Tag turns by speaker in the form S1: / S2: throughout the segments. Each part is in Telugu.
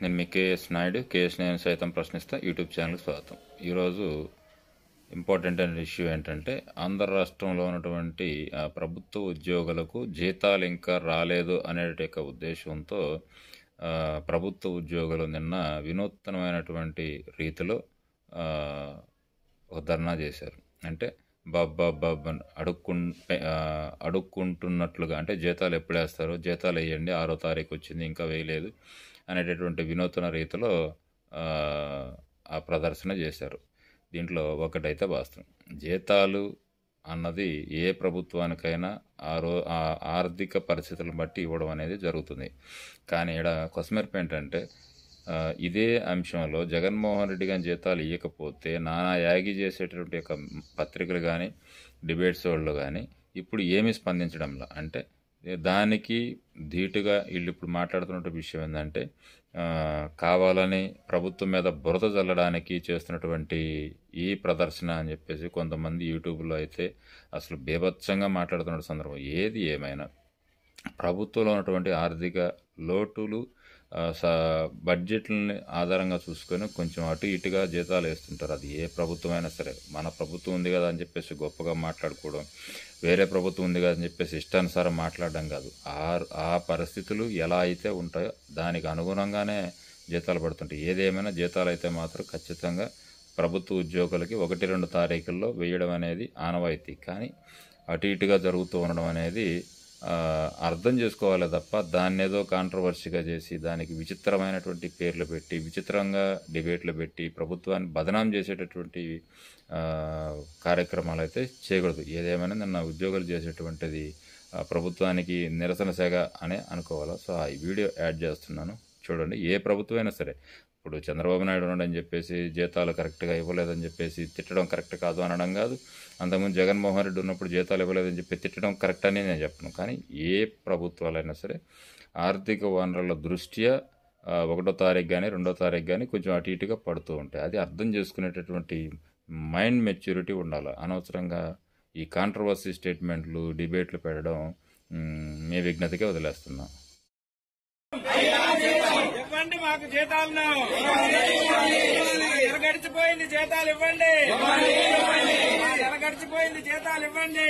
S1: నేను మీ కేఎస్ నాయుడు. కేఎస్ నేను సైతం ప్రశ్నిస్తా యూట్యూబ్ ఛానల్కి స్వాగతం. ఈరోజు ఇంపార్టెంట్ అయిన ఇష్యూ ఏంటంటే, ఆంధ్ర రాష్ట్రంలో ఉన్నటువంటి ప్రభుత్వ ఉద్యోగులకు జీతాలు ఇంకా రాలేదు అనే ఉద్దేశంతో ప్రభుత్వ ఉద్యోగులు నిన్న వినూత్నమైనటువంటి రీతిలో ఒక ధర్నా చేశారు. అంటే బాబ్ అడుక్కుంటున్నట్లుగా, అంటే జీతాలు ఎప్పుడు వేస్తారు, జీతాలు వేయండి, 6వ తారీఖు వచ్చింది ఇంకా వేయలేదు అనేటటువంటి వినూత్న రీతిలో ఆ ప్రదర్శన చేశారు. దీంట్లో ఒకటైతే వాస్తవం, జీతాలు అన్నది ఏ ప్రభుత్వానికైనా ఆ ఆర్థిక పరిస్థితులను బట్టి ఇవ్వడం అనేది జరుగుతుంది. కానీ ఇక్కడ కొసమెరుపు ఏంటంటే, ఇదే అంశంలో జగన్మోహన్ రెడ్డి గారి జీతాలు ఇవ్వకపోతే నానా యాగి చేసేటటువంటి యొక్క పత్రికలు కానీ డిబేట్స్ వాళ్ళు కానీ ఇప్పుడు ఏమీ స్పందించడంలా. అంటే దానికి ధీటుగా వీళ్ళు ఇప్పుడు మాట్లాడుతున్న విషయం ఏంటంటే, కావాలని ప్రభుత్వం మీద బురద చల్లడానికి చేస్తున్నటువంటి ఈ ప్రదర్శన అని చెప్పేసి కొంతమంది యూట్యూబ్లో అయితే అసలు బీభత్సంగా మాట్లాడుతున్న సందర్భం. ఏది ఏమైనా ప్రభుత్వంలో ఉన్నటువంటి ఆర్థిక లోటులు బడ్జెట్లని ఆధారంగా చూసుకొని కొంచెం అటు ఇటుగా జీతాలు వేస్తుంటారు. అది ఏ ప్రభుత్వమైనా సరే. మన ప్రభుత్వం ఉంది కదా అని చెప్పేసి గొప్పగా మాట్లాడుకోవడం, వేరే ప్రభుత్వం ఉంది కదా అని చెప్పేసి ఇష్టానుసారం మాట్లాడడం కాదు. ఆ పరిస్థితులు ఎలా అయితే ఉంటాయో దానికి అనుగుణంగానే జీతాలు పడుతుంటాయి. ఏదేమైనా జీతాలు అయితే మాత్రం ఖచ్చితంగా ప్రభుత్వ ఉద్యోగులకి 1-2 తారీఖుల్లో వేయడం అనేది ఆనవాయితీ. కానీ అటు ఇటుగా జరుగుతూ ఉండడం అనేది అర్థం చేసుకోవాలి తప్ప దాన్ని ఏదో కాంట్రవర్సీగా చేసి దానికి విచిత్రమైనటువంటి పేర్లు పెట్టి విచిత్రంగా డిబేట్లు పెట్టి ప్రభుత్వాన్ని బదనాం చేసేటటువంటి కార్యక్రమాలు అయితే చేయకూడదు. ఏదేమైనా నిన్న ఉద్యోగులు చేసేటువంటిది ప్రభుత్వానికి నిరసన సేగ అనే అనుకోవాలా. సో ఈ వీడియో యాడ్ చేస్తున్నాను, చూడండి. ఏ ప్రభుత్వం అయినా సరే, ఇప్పుడు చంద్రబాబు నాయుడు ఉన్నాడని చెప్పేసి జీతాలు కరెక్ట్గా ఇవ్వలేదని చెప్పేసి తిట్టడం కరెక్ట్ కాదు అనడం కాదు. అంతకుముందు జగన్మోహన్ రెడ్డి ఉన్నప్పుడు జీతాలు ఇవ్వలేదని చెప్పి తిట్టడం కరెక్ట్ అని నేను చెప్పను. కానీ ఏ ప్రభుత్వాలైనా సరే ఆర్థిక వనరుల దృష్ట్యా 1వ తారీఖు కానీ 2వ తారీఖు కానీ కొంచెం అటు ఇటుగా పడుతూ ఉంటాయి. అది అర్థం చేసుకునేటటువంటి మైండ్ మెచ్యూరిటీ ఉండాలి. అనవసరంగా ఈ కాంట్రవర్సీ స్టేట్మెంట్లు డిబేట్లు పెట్టడం మీ విజ్ఞతకే వదిలేస్తున్నాం.
S2: ఇవ్వండి మాకు జీతాలను, గడిచిపోయింది జీతాలు ఇవ్వండి, గడిచిపోయింది జీతాలు ఇవ్వండి.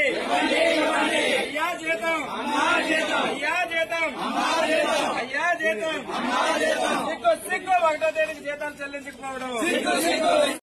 S2: అయ్యా జీతం, అయ్యా జీతం, అయ్యా జీతం. సిగ్గు 1వ తేదీకి జీతాలు చెల్లించకపోవడం.